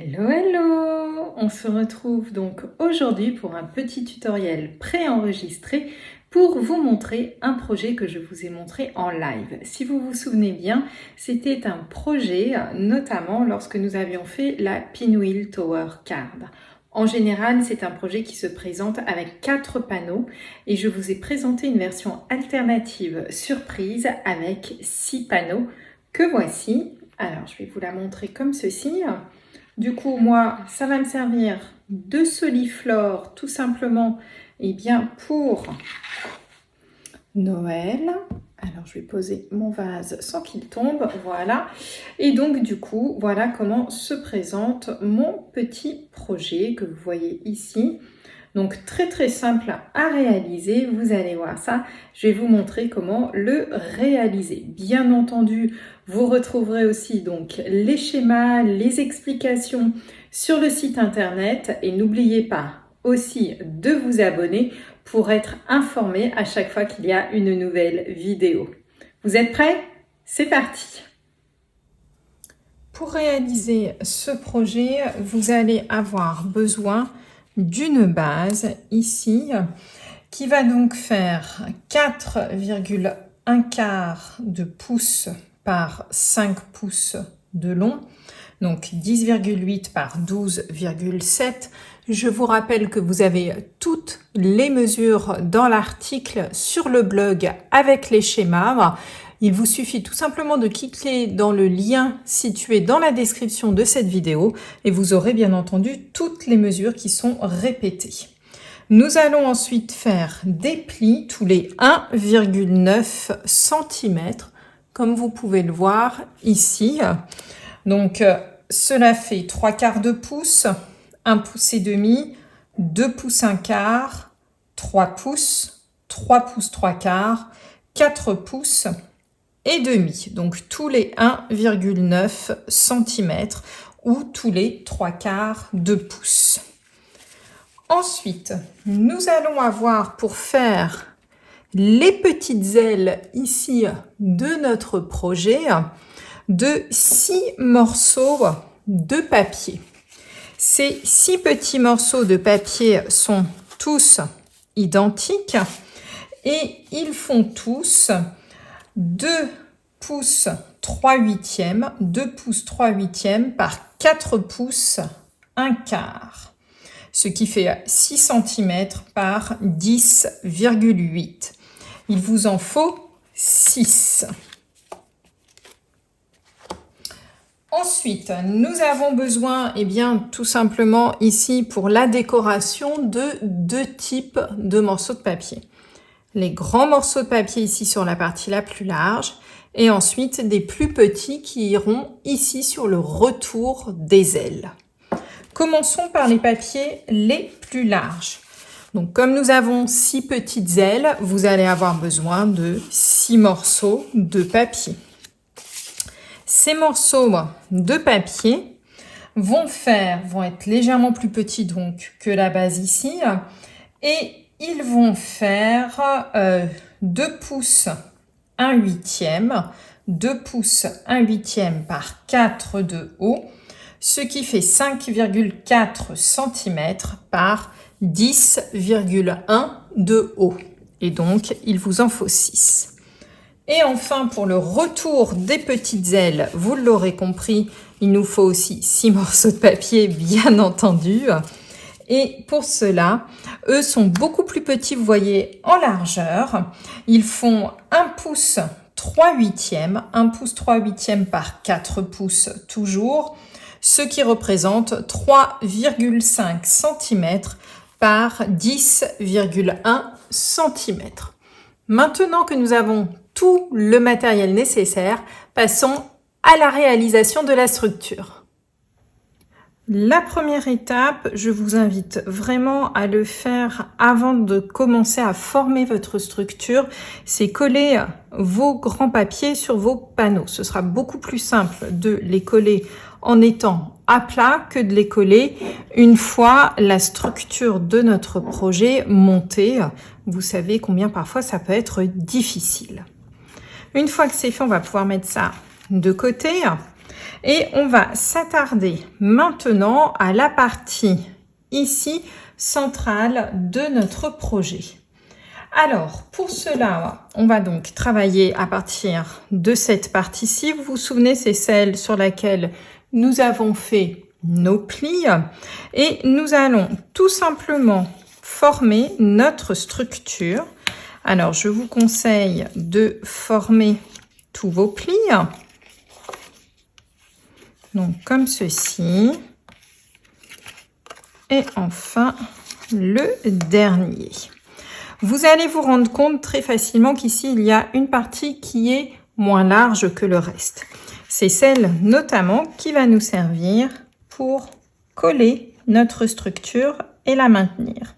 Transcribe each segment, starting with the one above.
Hello, hello! On se retrouve donc aujourd'hui pour un petit tutoriel préenregistré pour vous montrer un projet que je vous ai montré en live. Si vous vous souvenez bien, c'était un projet notamment lorsque nous avions fait la Pinwheel Tower Card. En général, c'est un projet qui se présente avec 4 panneaux et je vous ai présenté une version alternative surprise avec 6 panneaux que voici. Alors, je vais vous la montrer comme ceci. Du coup, moi, ça va me servir de soliflore tout simplement pour Noël. Alors, je vais poser mon vase sans qu'il tombe, voilà. Et donc, du coup, voilà comment se présente mon petit projet que vous voyez ici. Donc, très simple à réaliser, vous allez voir ça. Je vais vous montrer comment le réaliser. Bien entendu, vous retrouverez aussi donc les schémas, les explications sur le site internet. Et n'oubliez pas aussi de vous abonner pour être informé à chaque fois qu'il y a une nouvelle vidéo. Vous êtes prêts? C'est parti! Pour réaliser ce projet, vous allez avoir besoin d'une base ici qui va donc faire 4,1 quart de pouce par 5 pouces de long, donc 10,8 par 12,7. Je vous rappelle que vous avez toutes les mesures dans l'article sur le blog avec les schémas. Il vous suffit tout simplement de cliquer dans le lien situé dans la description de cette vidéo et vous aurez bien entendu toutes les mesures qui sont répétées. Nous allons ensuite faire des plis tous les 1,9 cm, comme vous pouvez le voir ici. Donc, cela fait 3 quarts de pouce, 1 pouce et demi, 2 pouces 1 quart, 3 pouces, 3 pouces 3 quarts, 4 pouces et demi. Donc, tous les 1,9 cm ou tous les 3 quarts de pouce. Ensuite, nous allons avoir pour faire les petites ailes ici de notre projet de 6 morceaux de papier. Ces 6 petits morceaux de papier sont tous identiques et ils font tous 2 pouces 3/8, 2 pouces 3/8 par 4 pouces 1 quart, ce qui fait 6 cm par 10,8. Il vous en faut 6. Ensuite, nous avons besoin, tout simplement ici pour la décoration de 2 types de morceaux de papier. Les grands morceaux de papier ici sur la partie la plus large et ensuite des plus petits qui iront ici sur le retour des ailes. Commençons par les papiers les plus larges. Donc, comme nous avons 6 petites ailes, vous allez avoir besoin de 6 morceaux de papier. Ces morceaux de papier vont être légèrement plus petits donc que la base ici et ils vont faire 2 pouces 1/8, 2 pouces 1/8 par 4 de haut, ce qui fait 5,4 cm par 10,1 de haut. Et donc, il vous en faut 6. Et enfin, pour le retour des petites ailes, vous l'aurez compris, il nous faut aussi 6 morceaux de papier, bien entendu. Et pour cela, eux sont beaucoup plus petits, vous voyez, en largeur. Ils font 1 pouce 3/8, 1 pouce 3/8 par 4 pouces toujours, ce qui représente 3,5 cm par 10,1 cm. Maintenant que nous avons tout le matériel nécessaire, passons à la réalisation de la structure. La première étape, je vous invite vraiment à le faire avant de commencer à former votre structure, c'est coller vos grands papiers sur vos panneaux. Ce sera beaucoup plus simple de les coller en étant à plat que de les coller une fois la structure de notre projet montée. Vous savez combien parfois ça peut être difficile. Une fois que c'est fait, on va pouvoir mettre ça de côté. Et on va s'attarder maintenant à la partie ici centrale de notre projet. Alors, pour cela, on va donc travailler à partir de cette partie-ci. Vous vous souvenez, c'est celle sur laquelle nous avons fait nos plis. Et nous allons tout simplement former notre structure. Alors, je vous conseille de former tous vos plis. Donc, comme ceci. Et enfin, le dernier. Vous allez vous rendre compte très facilement qu'ici, il y a une partie qui est moins large que le reste. C'est celle notamment qui va nous servir pour coller notre structure et la maintenir.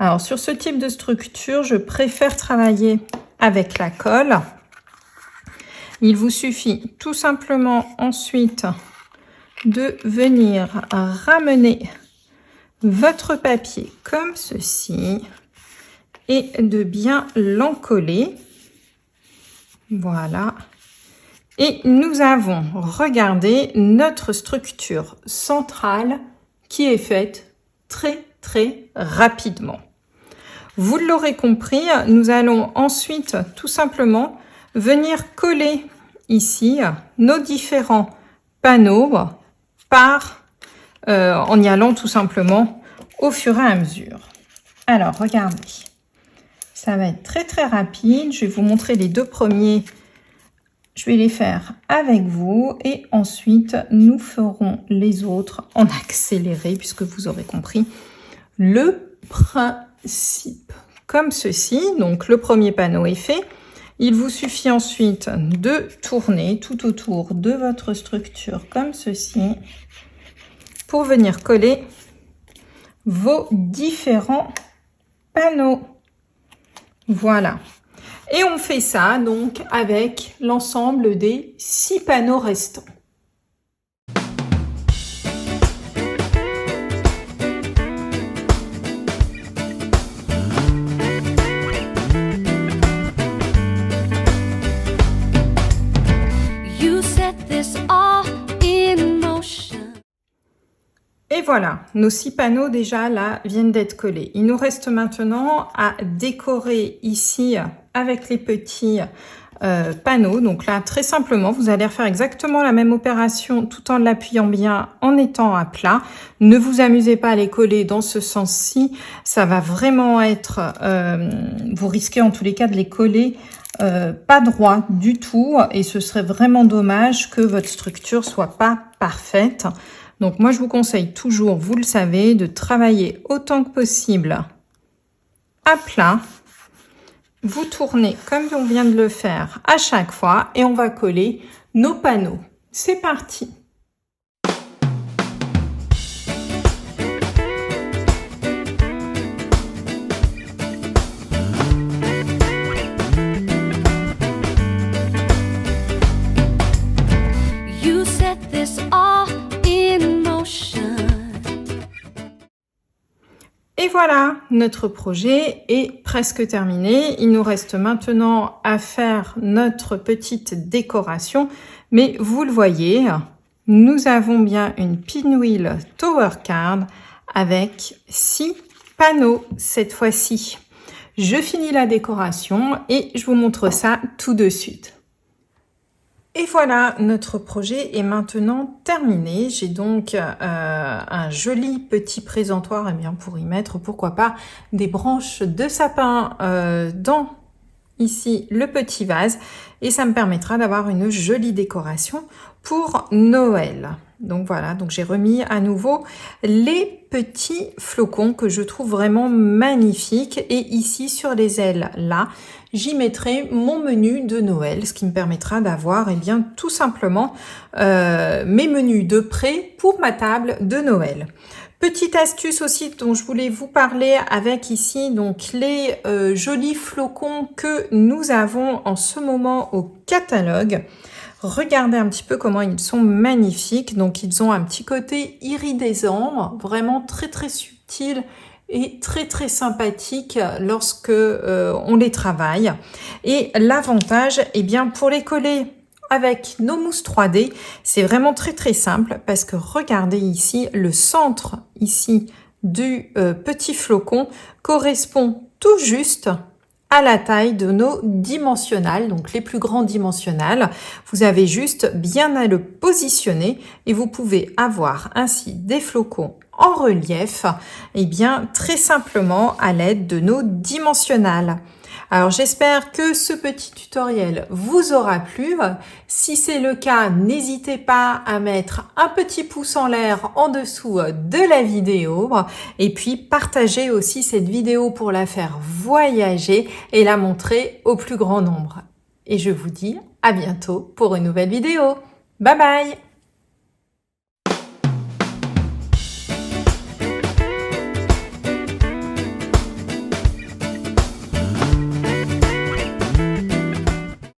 Alors, sur ce type de structure, je préfère travailler avec la colle. Il vous suffit tout simplement ensuite de venir ramener votre papier comme ceci et de bien l'encoller. Voilà. Et nous avons, regardez, notre structure centrale qui est faite très rapidement. Vous l'aurez compris, nous allons ensuite tout simplement venir coller ici nos différents panneaux en y allant tout simplement au fur et à mesure. Alors, regardez, ça va être très rapide. Je vais vous montrer les deux premiers. Je vais les faire avec vous et ensuite nous ferons les autres en accéléré puisque vous aurez compris le principe. Comme ceci, donc le premier panneau est fait. Il vous suffit ensuite de tourner tout autour de votre structure comme ceci pour venir coller vos différents panneaux. Voilà. Et on fait ça donc avec l'ensemble des 6 panneaux restants. Et voilà, nos 6 panneaux déjà là viennent d'être collés. Il nous reste maintenant à décorer ici avec les petits panneaux. Donc là, très simplement, vous allez refaire exactement la même opération tout en l'appuyant bien, en étant à plat. Ne vous amusez pas à les coller dans ce sens-ci. Ça va vraiment être... vous risquez en tous les cas de les coller pas droit du tout. Et ce serait vraiment dommage que votre structure soit pas parfaite. Donc moi, je vous conseille toujours, vous le savez, de travailler autant que possible à plat. Vous tournez comme on vient de le faire à chaque fois et on va coller nos panneaux. C'est parti! Et voilà, notre projet est presque terminé. Il nous reste maintenant à faire notre petite décoration. Mais vous le voyez, nous avons bien une Pinwheel Tower Card avec 6 panneaux cette fois-ci. Je finis la décoration et je vous montre ça tout de suite. Et voilà, notre projet est maintenant terminé. J'ai donc un joli petit présentoir, et bien pour y mettre, pourquoi pas, des branches de sapin dans ici le petit vase. Et ça me permettra d'avoir une jolie décoration pour Noël. Donc voilà, donc j'ai remis à nouveau les petits flocons que je trouve vraiment magnifiques. Et ici sur les ailes là, j'y mettrai mon menu de Noël, ce qui me permettra d'avoir bien tout simplement mes menus de prêt pour ma table de Noël. Petite astuce aussi dont je voulais vous parler avec ici donc les jolis flocons que nous avons en ce moment au catalogue. Regardez un petit peu comment ils sont magnifiques. Donc ils ont un petit côté iridescent, vraiment très subtil et très sympathique lorsque on les travaille. Et l'avantage, eh bien pour les coller avec nos mousses 3D. C'est vraiment très simple parce que regardez ici, le centre ici du petit flocon correspond tout juste à la taille de nos dimensionnels, donc les plus grands dimensionnels. Vous avez juste bien à le positionner et vous pouvez avoir ainsi des flocons en relief, et bien très simplement à l'aide de nos dimensionnels. Alors j'espère que ce petit tutoriel vous aura plu. Si c'est le cas, n'hésitez pas à mettre un petit pouce en l'air en dessous de la vidéo et puis partagez aussi cette vidéo pour la faire voyager et la montrer au plus grand nombre. Et je vous dis à bientôt pour une nouvelle vidéo. Bye bye!